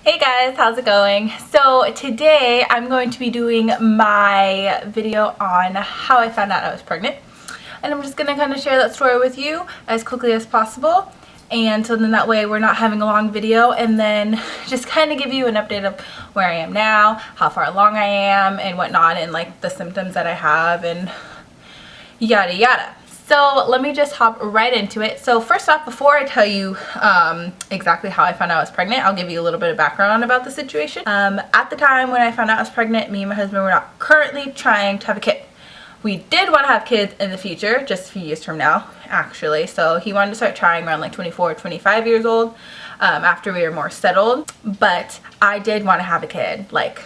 Hey guys, how's it going? So today I'm going to be doing my video on how I found out I was pregnant, and I'm just going to kind of share that story with you as quickly as possible, and so then that way we're not having a long video, and then just kind of give you an update of where I am now, how far along I am and whatnot, and like the symptoms that I have and yada yada. So let me just hop right into it. So first off, before I tell you exactly how I found out I was pregnant, I'll give you a little bit of background about the situation. At the time when I found out I was pregnant, me and my husband were not currently trying to have a kid. We did want to have kids in the future, just a few years from now, actually. So he wanted to start trying around like 24, 25 years old, after we were more settled. But I did want to have a kid, like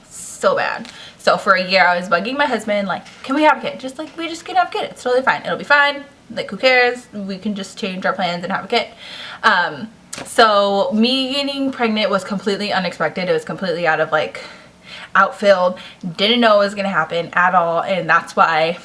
so bad. So for a year I was bugging my husband, like, can we have a kid? Just like, we just can have a kid. It's totally fine. It'll be fine. Like, who cares? We can just change our plans and have a kid. So me getting pregnant was completely unexpected. It was completely out of like outfield. Didn't know it was gonna happen at all, and that's why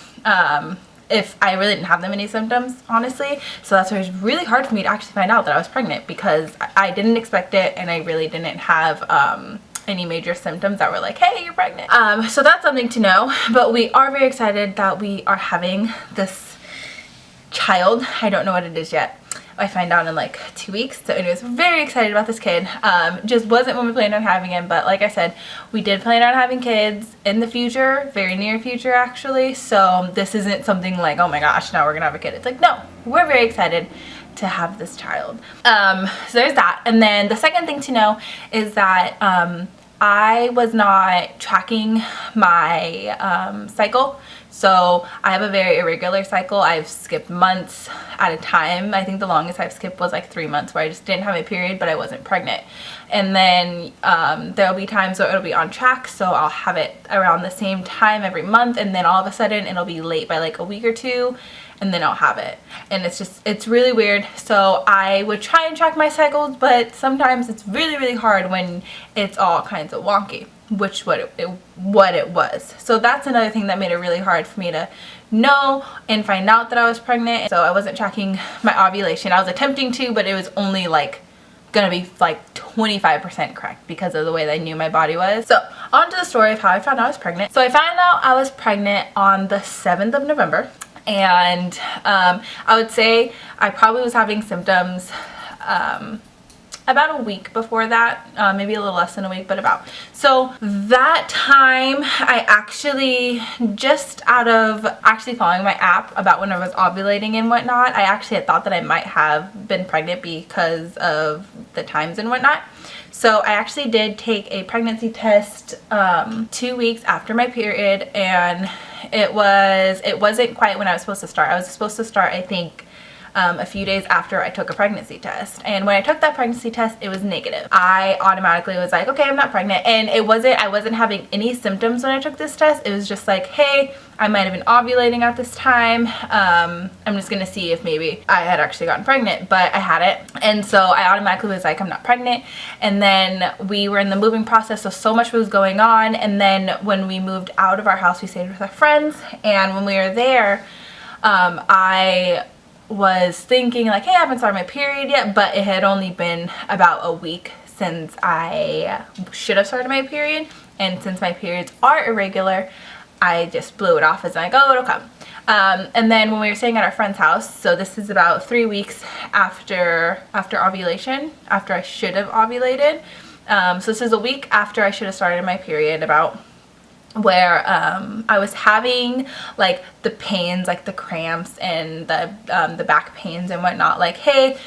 if I really didn't have that many symptoms, honestly. So that's why it was really hard for me to actually find out that I was pregnant, because I didn't expect it, and I really didn't have any major symptoms that were like, hey, you're pregnant. So that's something to know. But we are very excited that we are having this child. I don't know what it is yet. I find out in like 2 weeks. So anyways, very excited about this kid. Just wasn't when we planned on having him, but like I said, we did plan on having kids in the future, very near future actually. So this isn't something like, oh my gosh, now we're gonna have a kid. It's like, no, we're very excited to have this child. So there's that. And then the second thing to know is that I was not tracking my cycle. So I have a very irregular cycle. I've skipped months at a time. I think the longest I've skipped was like 3 months, where I just didn't have a period, but I wasn't pregnant. And then there'll be times where it'll be on track, so I'll have it around the same time every month, and then all of a sudden it'll be late by like a week or two, and then I'll have it. And it's really weird. So I would try and track my cycles, but sometimes it's really hard when it's all kinds of wonky, which what it was. So that's another thing that made it really hard for me to know and find out that I was pregnant. So I wasn't tracking my ovulation. I was attempting to, but it was only like gonna be like 25% correct because of the way that I knew my body was. So on to the story of how I found out I was pregnant. So I found out I was pregnant on the 7th of November. And I would say I probably was having symptoms about a week before that, maybe a little less than a week, but about. So that time I actually, just out of actually following my app about when I was ovulating and whatnot, I actually had thought that I might have been pregnant because of the times and whatnot. So I actually did take a pregnancy test 2 weeks after my period, and it wasn't quite when I was supposed to start. I was supposed to start, I think, a few days after I took a pregnancy test. And when I took that pregnancy test, it was negative. I automatically was like, okay, I'm not pregnant. And I wasn't having any symptoms when I took this test. It was just like, hey, I might have been ovulating at this time. I'm just gonna see if maybe I had actually gotten pregnant, but I hadn't. And so I automatically was like, I'm not pregnant. And then we were in the moving process, so much was going on. And then when we moved out of our house, we stayed with our friends. And when we were there, I was thinking like, hey, I haven't started my period yet, but it had only been about a week since I should have started my period. And since my periods are irregular, I just blew it off as like, oh, it'll come. And then when we were staying at our friend's house, so this is about 3 weeks after ovulation, after I should have ovulated. So this is a week after I should have started my period, about, where I was having like the pains, like the cramps and the back pains and whatnot, like, hey,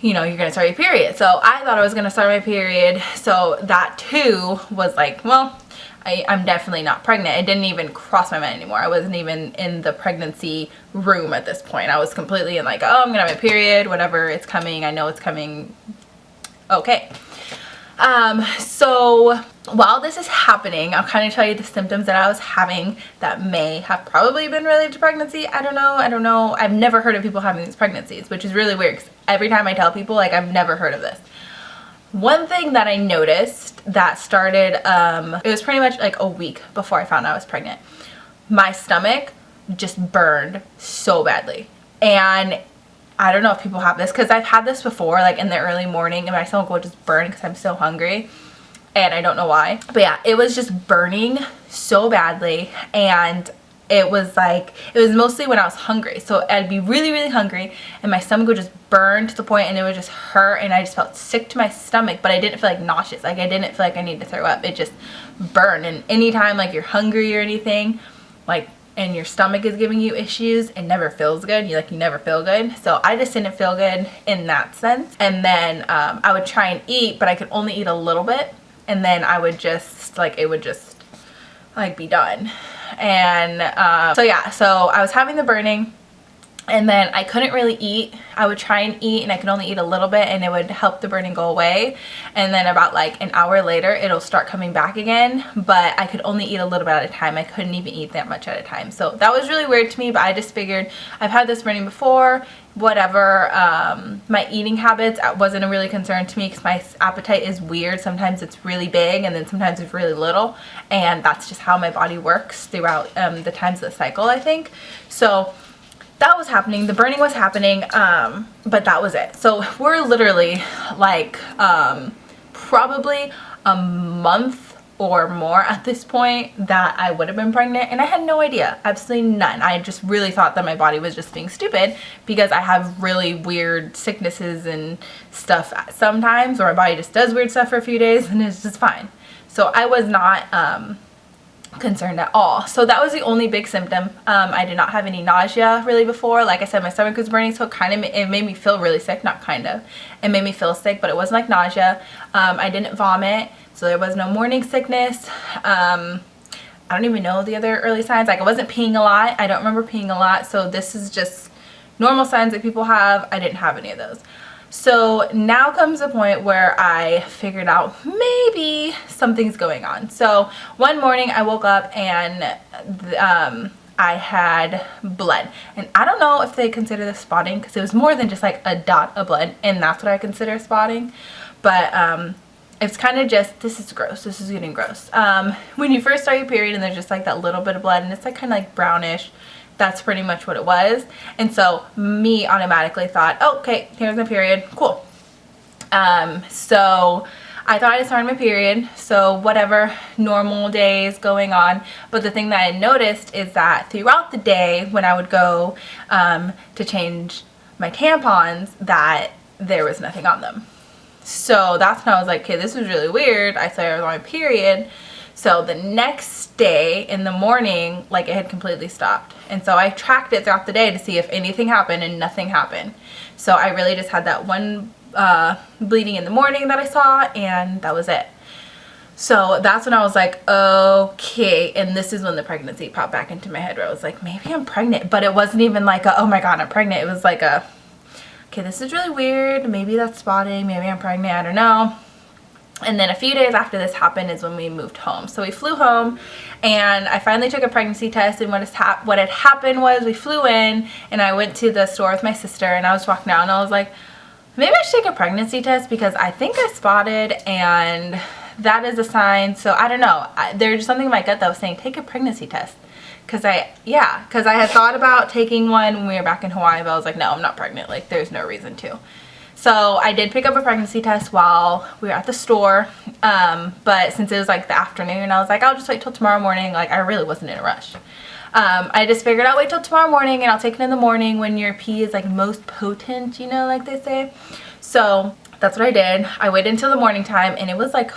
you know, you're gonna start your period. So I thought I was gonna start my period, so that too was like, well, I'm definitely not pregnant. It didn't even cross my mind anymore. I wasn't even in the pregnancy room at this point. I was completely in like, oh, I'm gonna have my period, whatever, it's coming, I know it's coming, okay. So while this is happening, I'll kind of tell you the symptoms that I was having that may have probably been related to pregnancy. I don't know. I've never heard of people having these pregnancies, which is really weird, because every time I tell people, like, I've never heard of this. One thing that I noticed that started, it was pretty much like a week before I found out I was pregnant. My stomach just burned so badly. And I don't know if people have this, because I've had this before, like in the early morning, and my stomach will just burn because I'm so hungry, and I don't know why. But yeah, it was just burning so badly, and it was mostly when I was hungry. So I'd be really, really hungry, and my stomach would just burn to the point, and it would just hurt, and I just felt sick to my stomach, but I didn't feel like nauseous. Like, I didn't feel like I needed to throw up. It just burned. And anytime like you're hungry or anything, like, and your stomach is giving you issues, it never feels good. You never feel good. So I just didn't feel good in that sense. And then I would try and eat, but I could only eat a little bit, and then I would just it would just like be done. And so yeah, so I was having the burning, and then I couldn't really eat. I would try and eat, and I could only eat a little bit, and it would help the burning go away. And then about like an hour later, it'll start coming back again, but I could only eat a little bit at a time. I couldn't even eat that much at a time. So that was really weird to me, but I just figured I've had this burning before, whatever. My eating habits wasn't a really concern to me, because my appetite is weird. Sometimes it's really big, and then sometimes it's really little, and that's just how my body works throughout the times of the cycle, I think. So that was happening, the burning was happening, but that was it. So we're literally like probably a month or more at this point that I would have been pregnant, and I had no idea, absolutely none. I just really thought that my body was just being stupid, because I have really weird sicknesses and stuff sometimes, or my body just does weird stuff for a few days and it's just fine. So I was not concerned at all. So that was the only big symptom. I did not have any nausea really before. Like I said, my stomach was burning, so it made me feel really sick. Not kind of, it made me feel sick, but it wasn't like nausea. I didn't vomit, so there was no morning sickness. I don't even know the other early signs. Like, I wasn't peeing a lot. I don't remember peeing a lot, so this is just normal signs that people have. I didn't have any of those. So now comes the point where I figured out maybe something's going on. So one morning I woke up, and I had blood. And I don't know if they consider this spotting, because it was more than just like a dot of blood, and that's what I consider spotting. But it's kind of just, this is gross. This is getting gross. When you first start your period, and there's just like that little bit of blood, and it's like kind of like brownish. That's pretty much what it was. And so me automatically thought, oh, okay, here's my period, cool. So I thought I started my period, so whatever, normal days going on. But the thing that I noticed is that throughout the day, when I would go to change my tampons, that there was nothing on them. So that's when I was like, okay, this is really weird. I thought I was on my period. So the next day in the morning, like, it had completely stopped. And so I tracked it throughout the day to see if anything happened, and nothing happened. So I really just had that one bleeding in the morning that I saw, and that was it. So that's when I was like, okay. And this is when the pregnancy popped back into my head, where I was like, maybe I'm pregnant. But it wasn't even like a, oh my God, I'm pregnant. It was like a, okay, this is really weird. Maybe that's spotting. Maybe I'm pregnant. I don't know. And then a few days after this happened is when we moved home. So we flew home, and I finally took a pregnancy test. And what had happened was, we flew in, and I went to the store with my sister, and I was walking out, and I was like, maybe I should take a pregnancy test, because I think I spotted, and that is a sign. So I don't know. There's just something in my gut that was saying, take a pregnancy test. Because I had thought about taking one when we were back in Hawaii, but I was like, no, I'm not pregnant. Like, there's no reason to. So I did pick up a pregnancy test while we were at the store, but since it was like the afternoon, I was like, I'll just wait till tomorrow morning. Like, I really wasn't in a rush. I just figured I'll wait till tomorrow morning, and I'll take it in the morning when your pee is like most potent, you know, like they say. So that's what I did. I waited until the morning time, and it was like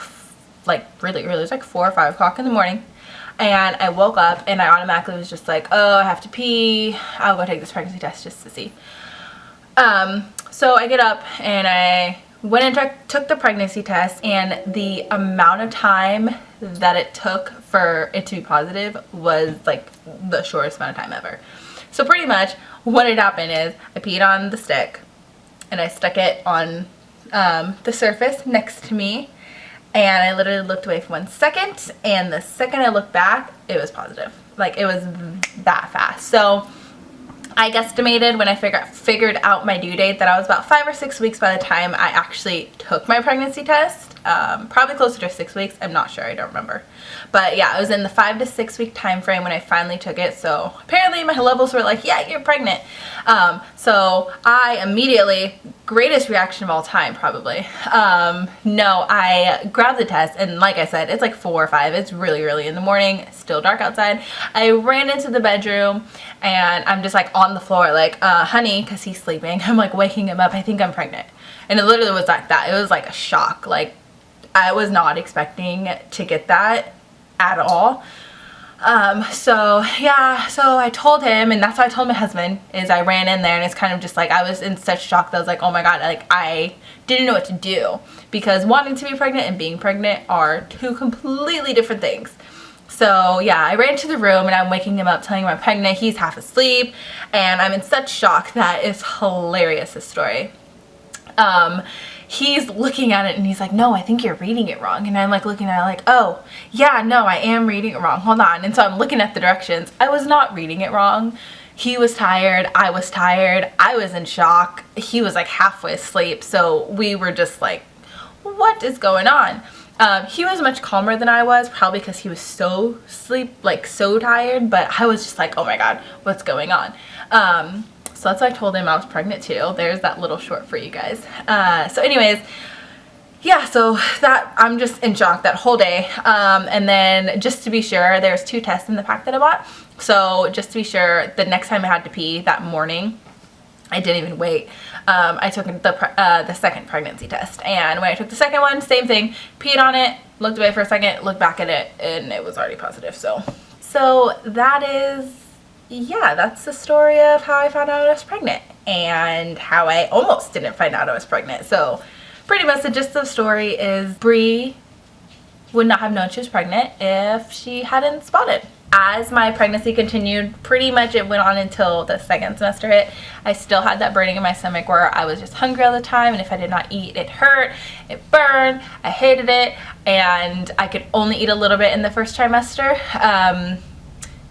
really early. It was like 4 or 5 o'clock in the morning. And I woke up, and I automatically was just like, oh, I have to pee. I'll go take this pregnancy test just to see. So I get up, and I went and took the pregnancy test, and the amount of time that it took for it to be positive was like the shortest amount of time ever. So pretty much what had happened is, I peed on the stick, and I stuck it on the surface next to me, and I literally looked away for 1 second, and the second I looked back, it was positive. Like, it was that fast. So I guesstimated, when I figured out my due date, that I was about 5 or 6 weeks by the time I actually took my pregnancy test. probably closer to 6 weeks. I'm not sure, I don't remember. But yeah, it was in the 5 to 6 week time frame when I finally took it. So apparently my levels were like, yeah, you're pregnant. So I immediately, greatest reaction of all time probably. No, I grabbed the test, and like I said, it's like 4 or 5. It's really early in the morning, still dark outside. I ran into the bedroom and I'm just like on the floor like, honey, because he's sleeping. I'm like waking him up, I think I'm pregnant. And it literally was like that. It was like a shock. Like, I was not expecting to get that at all. So yeah, so I told him, and that's what I told my husband, is I ran in there, and it's kind of just like, I was in such shock that I was like, oh my God, like I didn't know what to do, because wanting to be pregnant and being pregnant are two completely different things. So yeah, I ran to the room and I'm waking him up telling him I'm pregnant. He's half asleep and I'm in such shock that it's hilarious, this story. He's looking at it and he's like, no, I think you're reading it wrong. And I'm like looking at it like, oh yeah, no, I am reading it wrong. Hold on. And so I'm looking at the directions. I was not reading it wrong. He was tired. I was tired. I was in shock. He was like halfway asleep. So we were just like, what is going on? He was much calmer than I was, probably because he was so tired, but I was just like, oh my God, what's going on? So that's why I told him I was pregnant too. There's that little short for you guys. So anyways, yeah, so that, I'm just in shock that whole day. And then just to be sure, there's 2 tests in the pack that I bought. So just to be sure, the next time I had to pee that morning, I didn't even wait. I took the second pregnancy test, and when I took the second one, same thing, peed on it, looked away for a second, looked back at it, and it was already positive. So that is, yeah, that's the story of how I found out I was pregnant and how I almost didn't find out I was pregnant. So pretty much the gist of the story is Bree would not have known she was pregnant if she hadn't spotted. As my pregnancy continued, pretty much it went on until the second semester hit. I still had that burning in my stomach where I was just hungry all the time, and if I did not eat, it hurt, it burned, I hated it, and I could only eat a little bit in the first trimester.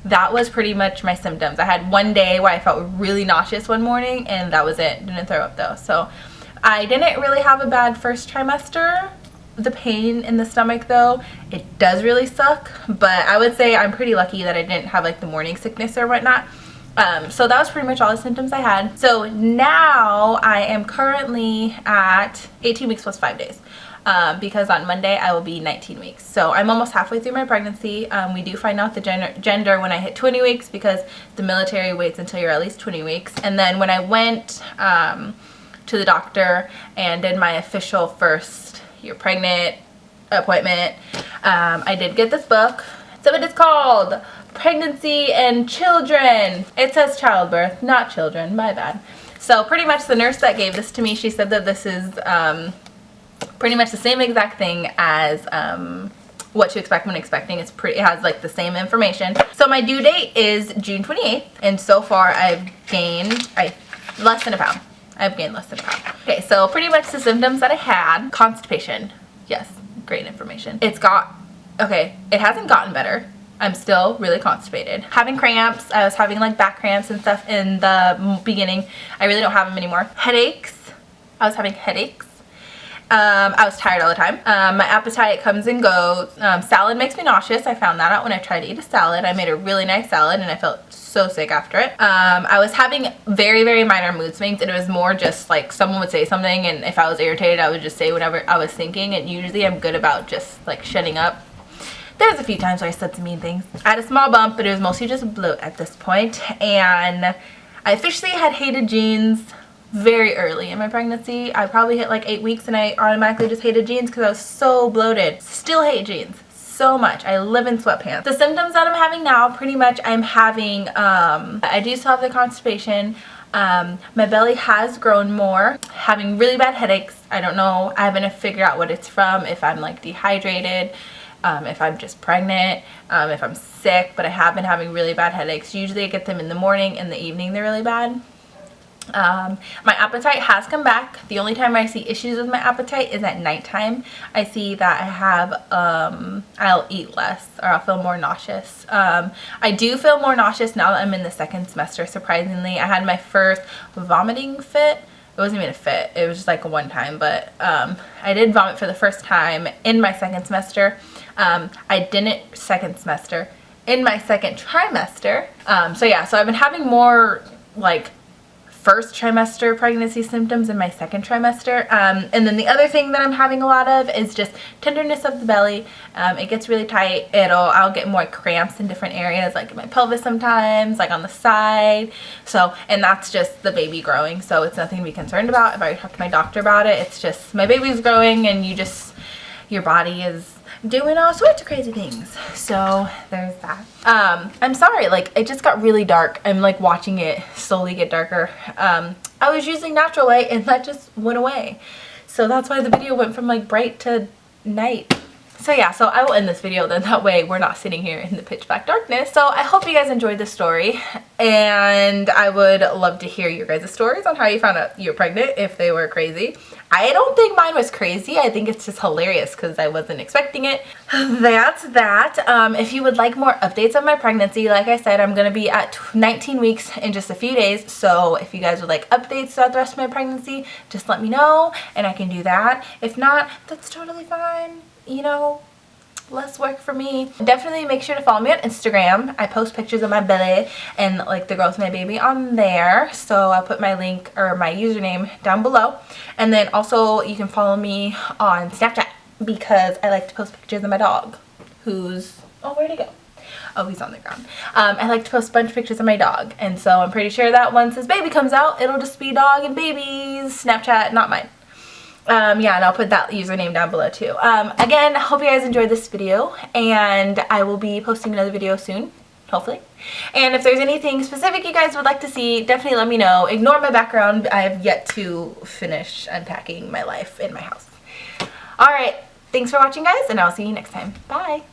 That was pretty much my symptoms. I had one day where I felt really nauseous one morning, and that was it. Didn't throw up though. So I didn't really have a bad first trimester. The pain in the stomach though, it does really suck, but I would say I'm pretty lucky that I didn't have like the morning sickness or whatnot. So that was pretty much all the symptoms I had. So now I am currently at 18 weeks plus 5 days. Because on Monday I will be 19 weeks. So I'm almost halfway through my pregnancy. We do find out the gender when I hit 20 weeks because the military waits until you're at least 20 weeks. And then when I went to the doctor and did my official first "you're pregnant" appointment, I did get this book. So it is called Pregnancy and Children. It says childbirth, not children, my bad. So pretty much the nurse that gave this to me, she said that this is pretty much the same exact thing as what to expect when expecting. It has like the same information. So my due date is June 28th, and so far I've gained less than a pound. I've gained less than a pound. Okay, so pretty much the symptoms that I had: constipation. Yes, great information. It hasn't gotten better. I'm still really constipated. Having cramps. I was having like back cramps and stuff in the beginning. I really don't have them anymore. Headaches. I was having headaches. I was tired all the time. My appetite comes and goes. Salad makes me nauseous. I found that out when I tried to eat a salad. I made a really nice salad and I felt so sick after it. I was having very, very minor mood swings, and it was more just like someone would say something, and if I was irritated, I would just say whatever I was thinking, and usually I'm good about just like shutting up. There's a few times where I said some mean things. I had a small bump, but it was mostly just bloat at this point, and I officially had hated jeans very early in my pregnancy. I probably hit like 8 weeks and I automatically just hated jeans because I was so bloated. Still hate jeans so much. I live in sweatpants. The symptoms that I'm having now, pretty much I'm having, I do still have the constipation. My belly has grown more. Having really bad headaches. I don't know. I haven't figured out what it's from. If I'm like dehydrated, if I'm just pregnant, if I'm sick, but I have been having really bad headaches. Usually I get them in the morning, in the evening they're really bad. My appetite has come back. The only time I see issues with my appetite is at nighttime. I see that I have, I'll eat less, or I'll feel more nauseous. I do feel more nauseous now that I'm in the second semester, surprisingly. I had my first vomiting fit it wasn't even a fit. It was just like a one time, but I did vomit for the first time in my second semester. I didn't second semester in my second trimester. So yeah, so I've been having more like first trimester pregnancy symptoms in my second trimester. And then the other thing that I'm having a lot of is just tenderness of the belly. It gets really tight. I'll get more cramps in different areas, like in my pelvis sometimes, like on the side. So, and that's just the baby growing. So it's nothing to be concerned about. I've already talked to my doctor about it. It's just my baby's growing and your body is doing all sorts of crazy things. So there's that. I'm sorry, like it just got really dark. I'm like watching it slowly get darker. I was using natural light and that just went away. So that's why the video went from like bright to night. So yeah, so I will end this video then, that way we're not sitting here in the pitch black darkness. So I hope you guys enjoyed this story, and I would love to hear your guys' stories on how you found out you're pregnant, if they were crazy. I don't think mine was crazy. I think it's just hilarious because I wasn't expecting it. That's that. If you would like more updates on my pregnancy, like I said, I'm going to be at 19 weeks in just a few days. So if you guys would like updates throughout the rest of my pregnancy, just let me know and I can do that. If not, that's totally fine. You know, less work for me. Definitely make sure to follow me on Instagram. I post pictures of my belly and like the growth of my baby on there. So I'll put my link or my username down below. And then also you can follow me on Snapchat because I like to post pictures of my dog who's, oh, where'd he go? Oh, he's on the ground. I like to post a bunch of pictures of my dog. And so I'm pretty sure that once his baby comes out, it'll just be dog and baby's Snapchat, not mine. Yeah, and I'll put that username down below too. Again, I hope you guys enjoyed this video, and I will be posting another video soon, hopefully. And if there's anything specific you guys would like to see, definitely let me know. Ignore my background. I have yet to finish unpacking my life in my house. Alright, thanks for watching guys, and I'll see you next time. Bye!